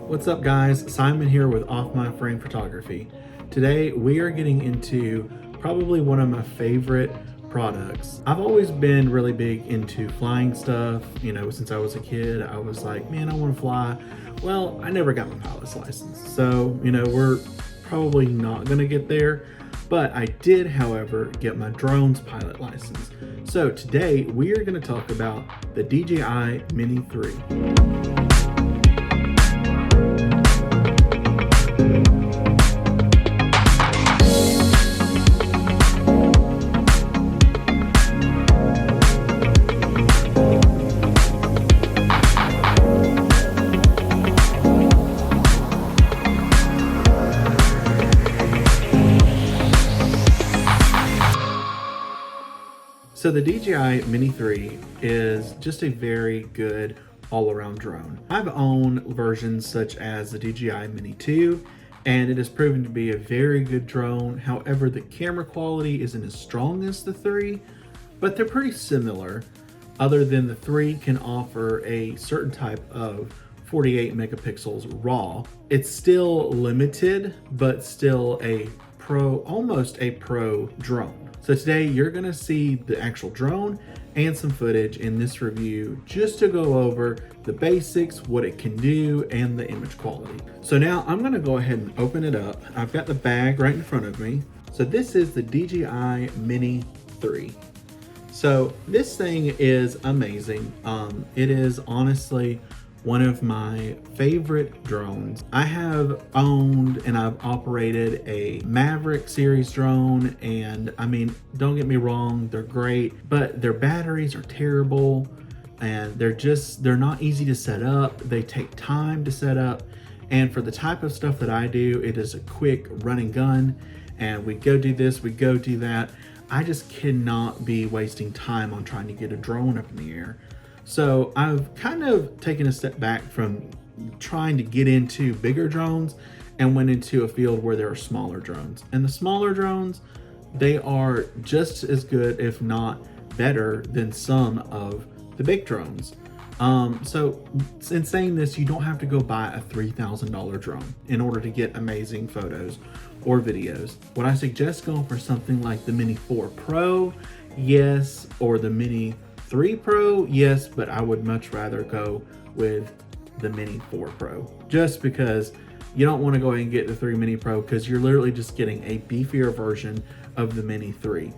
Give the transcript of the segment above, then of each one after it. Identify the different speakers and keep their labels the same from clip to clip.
Speaker 1: What's up guys, Simon here with Off My Frame Photography. Today we are getting into probably one of my favorite products. I've always been really big into flying stuff, since I was a kid. I was like, man, I want to fly. Well, I never got my pilot's license, so we're probably not gonna get there. But I did, however, get my drone's pilot license. So today we are going to talk about the DJI Mini 3. So the DJI Mini 3 is just a very good all-around drone. I've owned versions such as the DJI Mini 2, and it has proven to be a very good drone. However, the camera quality isn't as strong as the 3, but they're pretty similar, other than the 3 can offer a certain type of 48 megapixels RAW. It's still limited, but still a pro, almost a pro drone. So today you're gonna see the actual drone and some footage in this review just to go over the basics, what it can do, and the image quality. So now I'm gonna go ahead and open it up. I've got the bag right in front of me. So this is the DJI Mini 3. So this thing is amazing. It is honestly one of my favorite drones. I have owned and I've operated a Maverick series drone, and I mean, don't get me wrong, they're great, but their batteries are terrible and they're not easy to set up. They take time to set up, and for the type of stuff that I do, it is a quick run and gun, and we go do this, we go do that. I just cannot be wasting time on trying to get a drone up in the air. So I've kind of taken a step back from trying to get into bigger drones and went into a field where there are smaller drones. And the smaller drones, they are just as good, if not better, than some of the big drones. So in saying this, you don't have to go buy a $3,000 drone in order to get amazing photos or videos. Would I suggest going for something like the Mini 4 Pro? Yes. Or the Mini 3 Pro? Yes, but I would much rather go with the Mini 4 Pro, just because you don't want to go ahead and get the 3 Mini Pro, because you're literally just getting a beefier version of the Mini 3.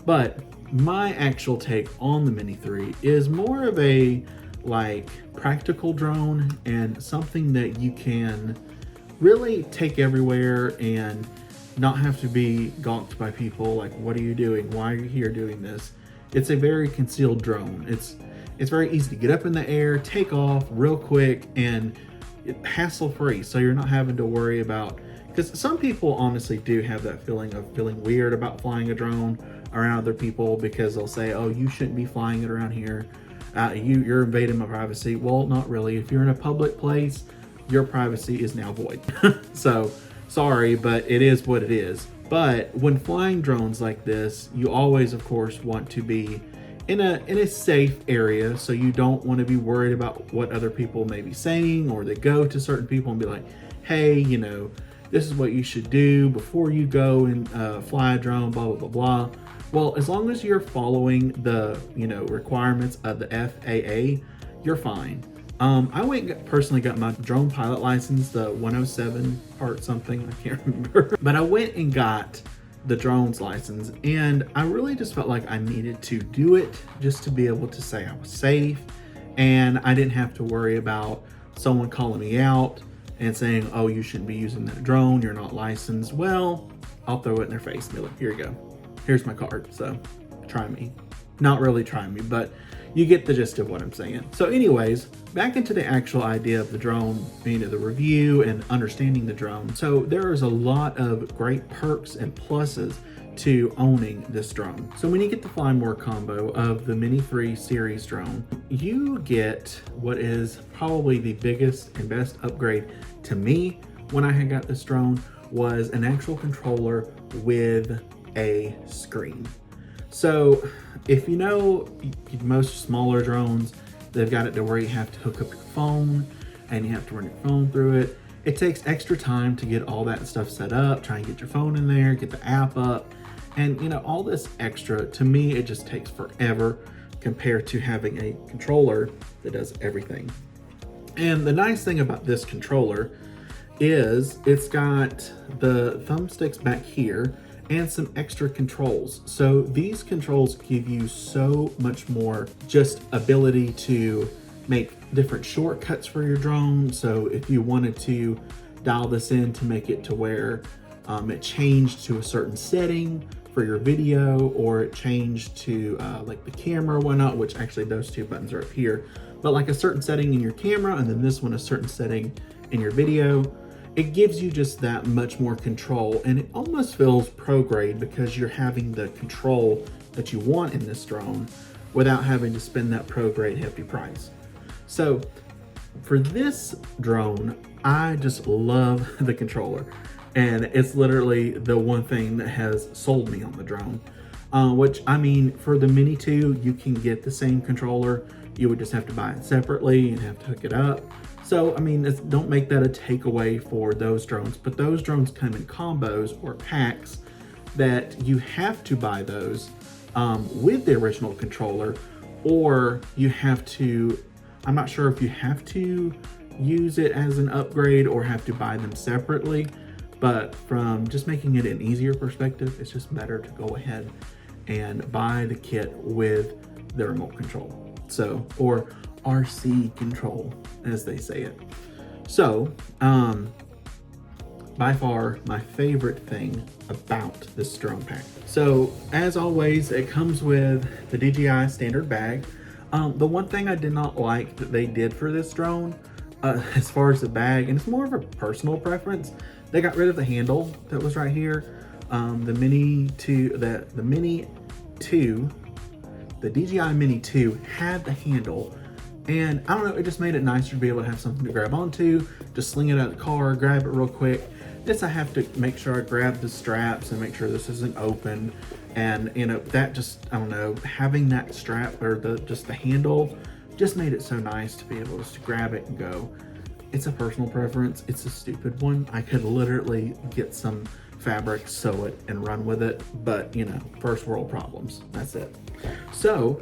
Speaker 1: But my actual take on the Mini 3 is more of a practical drone, and something that you can really take everywhere and not have to be gawked by people like, what are you doing? Why are you here doing this? It's a very concealed drone. It's very easy to get up in the air, take off real quick, and hassle-free. So you're not having to worry about, because some people honestly do have that feeling of feeling weird about flying a drone around other people, because they'll say, oh, you shouldn't be flying it around here. You're invading my privacy. Well, not really. If you're in a public place, your privacy is now void. So sorry, but it is what it is. But when flying drones like this, you always, of course, want to be in a safe area. So you don't want to be worried about what other people may be saying, or they go to certain people and be like, hey, this is what you should do before you go and fly a drone, blah, blah, blah, blah. Well, as long as you're following the, requirements of the FAA, you're fine. I went and personally got my drone pilot license, the 107 part something, I can't remember. But I went and got the drone's license, and I really just felt like I needed to do it just to be able to say I was safe, and I didn't have to worry about someone calling me out and saying, oh, you shouldn't be using that drone, you're not licensed. Well, I'll throw it in their face and be like, here you go. Here's my card, so try me. Not really try me, but you get the gist of what I'm saying. So anyways, back into the actual idea of the drone, the review and understanding the drone. So there is a lot of great perks and pluses to owning this drone. So when you get the Fly More combo of the Mini 3 series drone, you get what is probably the biggest and best upgrade to me when I had got this drone, was an actual controller with a screen. So if you know most smaller drones, they've got it to where you have to hook up your phone and you have to run your phone through it. It takes extra time to get all that stuff set up, try and get your phone in there, get the app up, and you know, all this extra, to me, it just takes forever compared to having a controller that does everything. And the nice thing about this controller is it's got the thumbsticks back here and some extra controls. So these controls give you so much more just ability to make different shortcuts for your drone. So if you wanted to dial this in to make it to where it changed to a certain setting for your video, or it changed to like the camera or whatnot, which actually those two buttons are up here, but like a certain setting in your camera and then this one a certain setting in your video, it gives you just that much more control, and it almost feels pro grade because you're having the control that you want in this drone without having to spend that pro grade hefty price. So for this drone, I just love the controller, and it's literally the one thing that has sold me on the drone. Which, I mean, for the Mini 2, you can get the same controller. You would just have to buy it separately and have to hook it up. So, I mean, don't make that a takeaway for those drones, but those drones come in combos or packs that you have to buy those with the original controller, or you have to, I'm not sure if you have to use it as an upgrade or have to buy them separately, but from just making it an easier perspective, it's just better to go ahead and buy the kit with the remote control. So, or RC control, as they say it. So, by far my favorite thing about this drone pack. So, as always, it comes with the DJI standard bag. The one thing I did not like that they did for this drone, as far as the bag, and it's more of a personal preference, they got rid of the handle that was right here. The Mini 2, the Mini 2, the DJI Mini 2 had the handle, and I don't know, it just made it nicer to be able to have something to grab onto, just sling it out of the car, grab it real quick. This, I have to make sure I grab the straps and make sure this isn't open, and you know, that just, I don't know, having that strap or just the handle just made it so nice to be able just to grab it and go. It's a personal preference. It's a stupid one. I could literally get some fabric, sew it, and run with it, but you know, first world problems. That's it. So,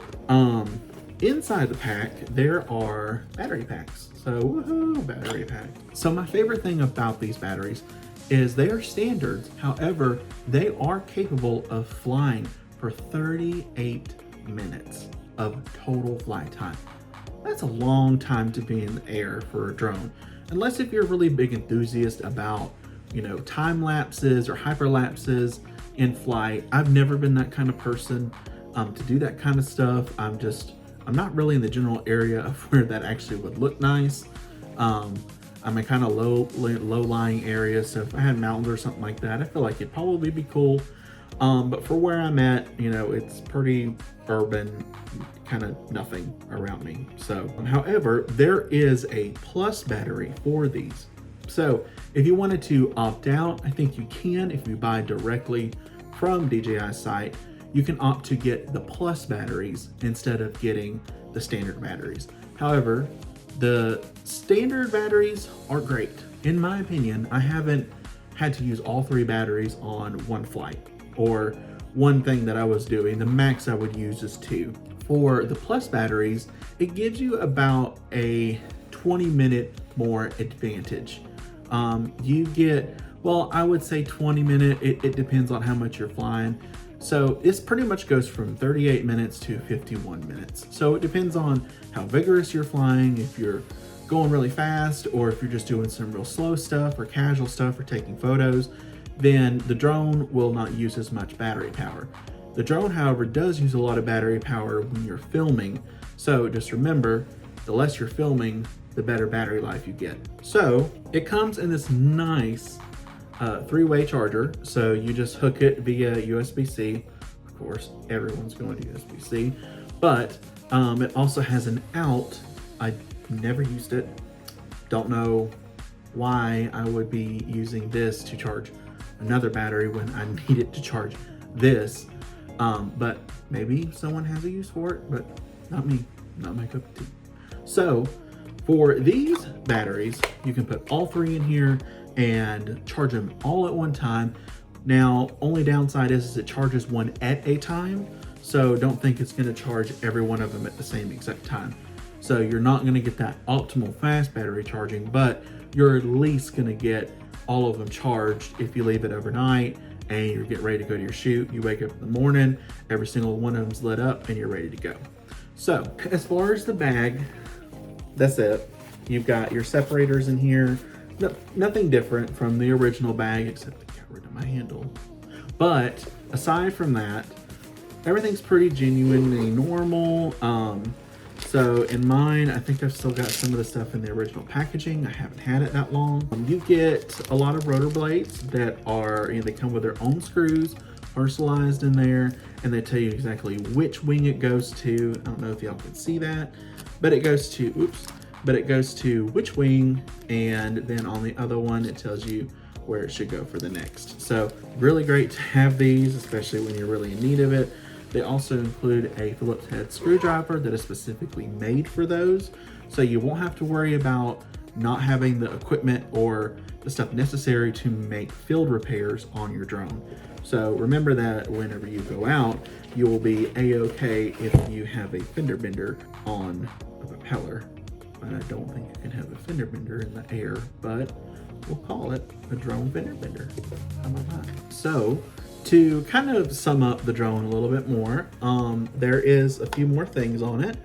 Speaker 1: inside the pack, there are battery packs. So, woohoo, battery pack. So my favorite thing about these batteries is they are standards. However, they are capable of flying for 38 minutes of total flight time. That's a long time to be in the air for a drone. Unless if you're a really big enthusiast about, you know, time lapses or hyperlapses in flight. I've never been that kind of person to do that kind of stuff. I'm not really in the general area of where that actually would look nice. I'm a kind of low-lying area, so if I had mountains or something like that, I feel like it'd probably be cool. But for where I'm at, you know, it's pretty urban, kind of nothing around me. So, however, there is a plus battery for these. So if you wanted to opt out, I think you can. If you buy directly from DJI's site, you can opt to get the plus batteries instead of getting the standard batteries. However, the standard batteries are great. In my opinion, I haven't had to use all three batteries on one flight or one thing that I was doing. The max I would use is 2. For the plus batteries, it gives you about a 20-minute more advantage. You get, well, I would say 20 minute, it depends on how much you're flying. So this pretty much goes from 38 minutes to 51 minutes. So it depends on how vigorous you're flying, if you're going really fast, or if you're just doing some real slow stuff or casual stuff or taking photos, then the drone will not use as much battery power. The drone, however, does use a lot of battery power when you're filming. So just remember, the less you're filming, the better battery life you get. So it comes in this nice 3-way charger. So you just hook it via USB-C. Of course, everyone's going to USB-C, but it also has an out. I never used it. Don't know why I would be using this to charge another battery when I need it to charge this. But maybe someone has a use for it, but not me, not my cup of tea. So For these batteries, you can put all three in here and charge them all at one time. Now, only downside is it charges one at a time, so don't think it's going to charge every one of them at the same exact time. So you're not going to get that optimal fast battery charging, but you're at least going to get all of them charged if you leave it overnight and you get ready to go to your shoot. You wake up in the morning, every single one of them's lit up and you're ready to go. So as far as the bag, that's it. You've got your separators in here. Nothing different from the original bag, except I got rid of my handle. But aside from that, everything's pretty genuinely normal. So in mine, I think I've still got some of the stuff in the original packaging. I haven't had it that long. You get a lot of rotor blades that are, they come with their own screws, personalized in there, and they tell you exactly which wing it goes to. I don't know if y'all can see that, but it goes to, which wing, and then on the other one, it tells you where it should go for the next. So really great to have these, especially when you're really in need of it. They also include a Phillips head screwdriver that is specifically made for those. So you won't have to worry about not having the equipment or the stuff necessary to make field repairs on your drone. So remember that whenever you go out, you will be a-okay if you have a fender bender on a propeller. And I don't think you can have a fender bender in the air, but we'll call it a drone fender bender. How about that? So to kind of sum up the drone a little bit more, there is a few more things on it.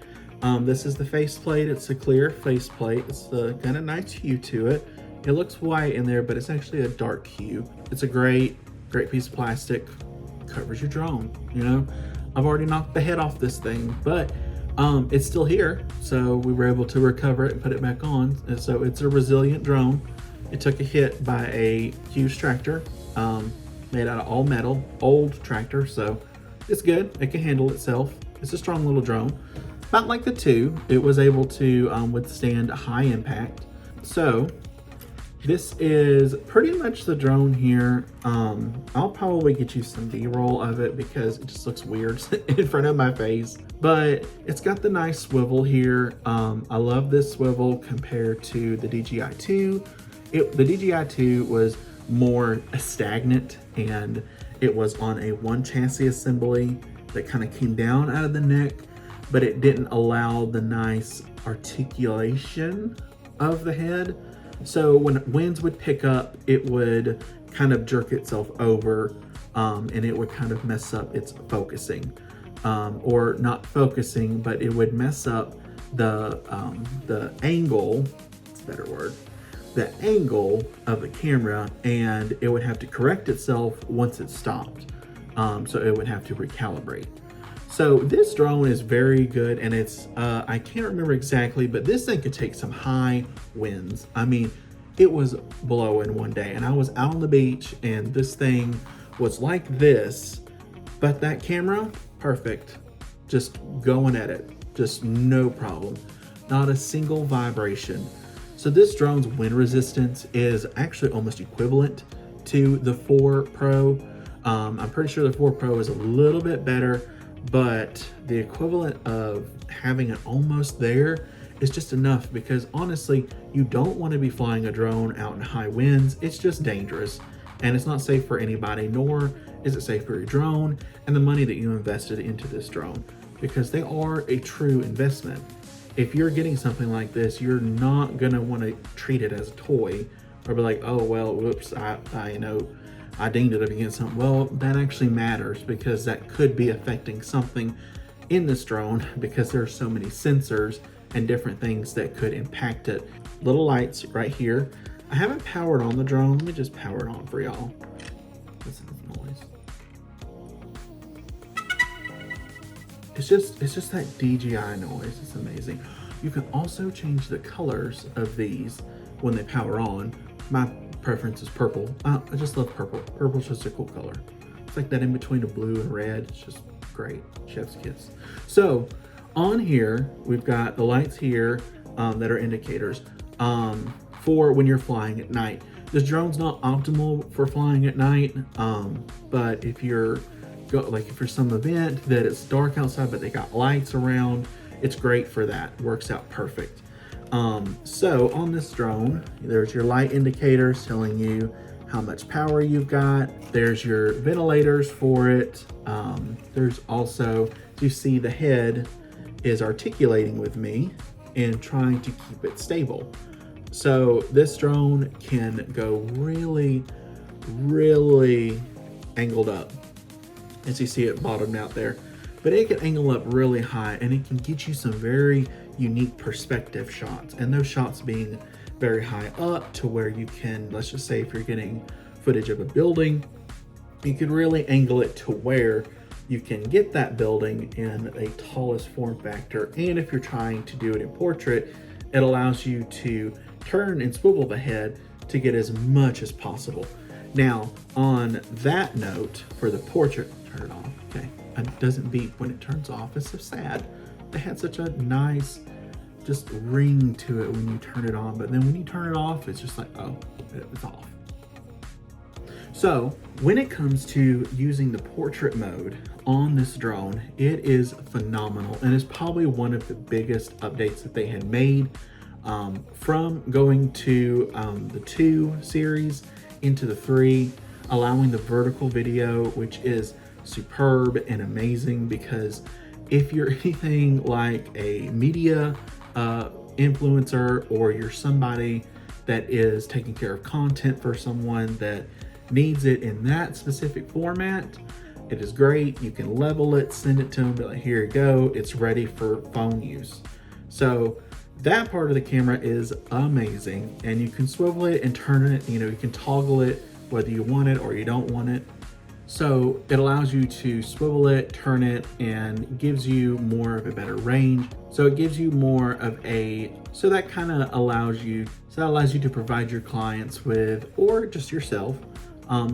Speaker 1: This is the faceplate. It's a clear faceplate. It's got a nice hue to it. It looks white in there, but it's actually a dark hue. It's a great piece of plastic. Covers your drone, I've already knocked the head off this thing, but it's still here. So we were able to recover it and put it back on. And so it's a resilient drone. It took a hit by a huge tractor, made out of all metal, old tractor. So it's good. It can handle itself. It's a strong little drone. About like the 2, it was able to withstand high impact. So this is pretty much the drone here. I'll probably get you some B-roll of it because it just looks weird in front of my face. But it's got the nice swivel here. I love this swivel compared to the DJI 2. The DJI 2 was more stagnant, and it was on a one chassis assembly that kind of came down out of the neck, but it didn't allow the nice articulation of the head. So when winds would pick up, it would kind of jerk itself over, and it would kind of mess up its focusing, or not focusing, but it would mess up the angle. It's a better word. The angle of the camera, and it would have to correct itself once it stopped. So it would have to recalibrate. So this drone is very good, and it's, I can't remember exactly, but this thing could take some high winds. I mean, it was blowing one day, and I was out on the beach, and this thing was like this, but that camera, perfect. Just going at it, just no problem. Not a single vibration. So this drone's wind resistance is actually almost equivalent to the 4 Pro. I'm pretty sure the 4 Pro is a little bit better, but the equivalent of having it almost there is just enough, because honestly, you don't want to be flying a drone out in high winds. It's just dangerous, and it's not safe for anybody, nor is it safe for your drone and the money that you invested into this drone, because they are a true investment. If you're getting something like this, you're not gonna want to treat it as a toy or be like, oh, well, whoops, I dinged it up against something. Well, that actually matters, because that could be affecting something in this drone, because there are so many sensors and different things that could impact it. Little lights right here. I haven't powered on the drone. Let me just power it on for y'all. Listen to the noise. It's just that DJI noise. It's amazing. You can also change the colors of these when they power on. My preference is purple. I just love purple. Purple's just a cool color. It's like that in between a blue and red. It's just great. Chef's kiss. So on here, we've got the lights here that are indicators for when you're flying at night. This drone's not optimal for flying at night, but if you're if for some event that it's dark outside but they got lights around, it's great for that. Works out perfect. So on this drone, there's your light indicators telling you how much power you've got. There's your ventilators for it. There's also, you see the head is articulating with me and trying to keep it stable. So this drone can go really, really angled up. As you see it bottomed out there, but it can angle up really high and it can get you some very unique perspective shots, and those shots being very high up to where you can, let's just say if you're getting footage of a building, you can really angle it to where you can get that building in a tallest form factor. And if you're trying to do it in portrait, it allows you to turn and swivel the head to get as much as possible. Now, on that note, for the portrait, turn it off, okay? It doesn't beep when it turns off. It's so sad. It had such a nice just ring to it when you turn it on, but then when you turn it off, it's just like, oh, it's off. So when it comes to using the portrait mode on this drone, it is phenomenal, and it's probably one of the biggest updates that they had made from going to the 2 series into the 3, allowing the vertical video, which is superb and amazing, because if you're anything like a media influencer, or you're somebody that is taking care of content for someone that needs it in that specific format, it is great. You can level it, send it to them, be like, here you go, it's ready for phone use. So that part of the camera is amazing, and you can swivel it and turn it, you can toggle it whether you want it or you don't want it. So it allows you to swivel it, turn it, and gives you more of a better range. So it gives you more of so that kind of allows you to provide your clients with, or just yourself,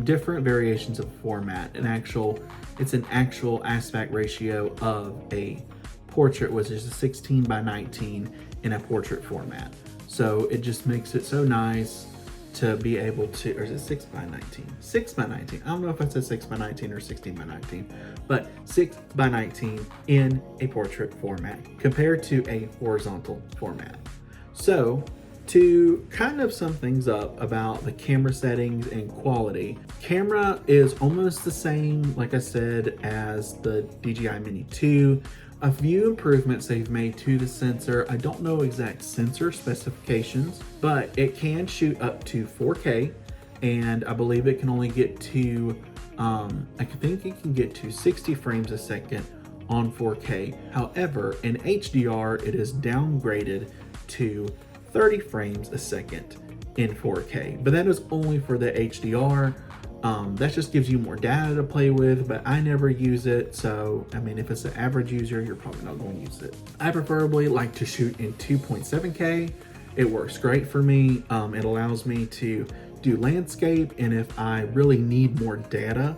Speaker 1: different variations of format. It's an actual aspect ratio of a portrait, which is a 16:19 in a portrait format. So it just makes it so nice to be able to, or is it 6:19? 6:19. I don't know if I said 6:19 or 16:19, but 6:19 in a portrait format compared to a horizontal format. So to kind of sum things up about the camera settings and quality, camera is almost the same, like I said, as the DJI Mini 2. A few improvements they've made to the sensor. I don't know exact sensor specifications, but it can shoot up to 4K, and I believe it can only get to, I think it can get to 60 frames a second on 4K. However, in HDR, it is downgraded to 30 frames a second in 4K, but that is only for the HDR. That just gives you more data to play with, but I never use it. So, I mean, if it's an average user, you're probably not going to use it. I preferably like to shoot in 2.7K. It works great for me. It allows me to do landscape, and if I really need more data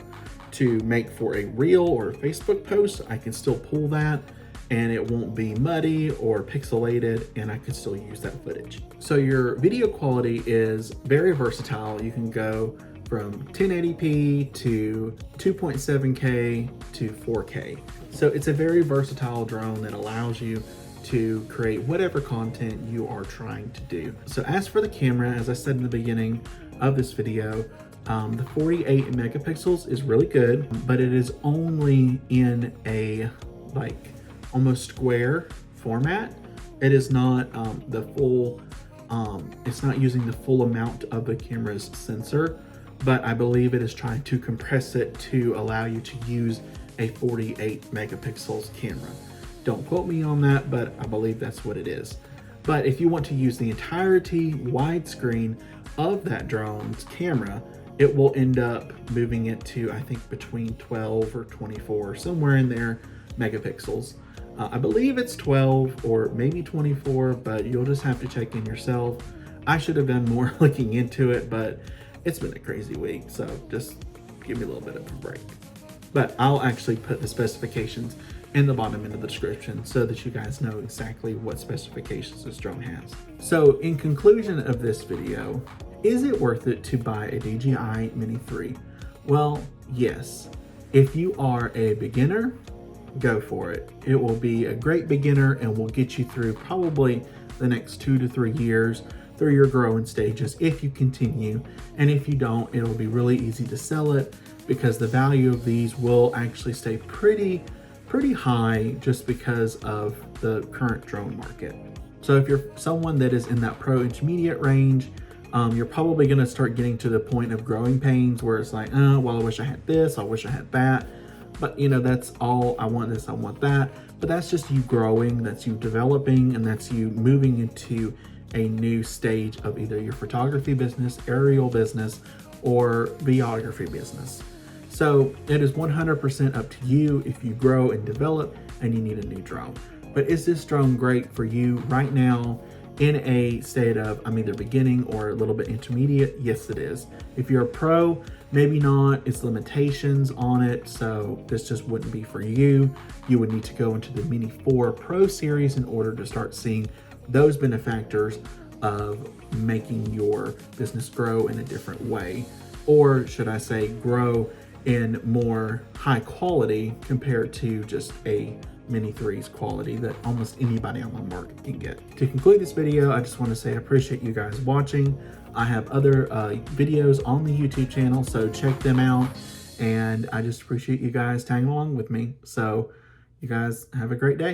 Speaker 1: to make for a reel or a Facebook post, I can still pull that, and it won't be muddy or pixelated, and I can still use that footage. So your video quality is very versatile. You can go from 1080p to 2.7K to 4K. So it's a very versatile drone that allows you to create whatever content you are trying to do. So as for the camera, as I said in the beginning of this video, the 48 megapixels is really good, but it is only in a almost square format. It is not the full, it's not using the full amount of the camera's sensor, but I believe it is trying to compress it to allow you to use a 48 megapixels camera. Don't quote me on that, but I believe that's what it is. But if you want to use the entirety widescreen of that drone's camera, it will end up moving it to, I think, between 12 or 24, somewhere in there, megapixels. I believe it's 12 or maybe 24, but you'll just have to check in yourself. I should have done more looking into it, but it's been a crazy week, so just give me a little bit of a break. But I'll actually put the specifications in the bottom end of the description so that you guys know exactly what specifications this drone has. So in conclusion of this video, is it worth it to buy a DJI Mini 3? Well, yes. If you are a beginner, go for it. It will be a great beginner and will get you through probably the next 2 to 3 years through your growing stages if you continue. And if you don't, it'll be really easy to sell it because the value of these will actually stay pretty high just because of the current drone market. So if you're someone that is in that pro intermediate range, you're probably going to start getting to the point of growing pains where it's like, oh, well, I wish I had this, I wish I had that. But that's all, I want this, I want that. But that's just you growing, that's you developing, and that's you moving into a new stage of either your photography business, aerial business, or videography business. So it is 100% up to you if you grow and develop and you need a new drone. But is this drone great for you right now in a state of I'm either beginning or a little bit intermediate? Yes, it is. If you're a pro, maybe not. It's limitations on it, so this just wouldn't be for you. You would need to go into the Mini 4 Pro series in order to start seeing those benefactors of making your business grow in a different way. Or should I say grow in more high quality compared to just a Mini 3's quality that almost anybody on the market can get. To conclude this video, I just want to say I appreciate you guys watching. I have other videos on the YouTube channel, so check them out. And I just appreciate you guys tagging along with me. So you guys have a great day.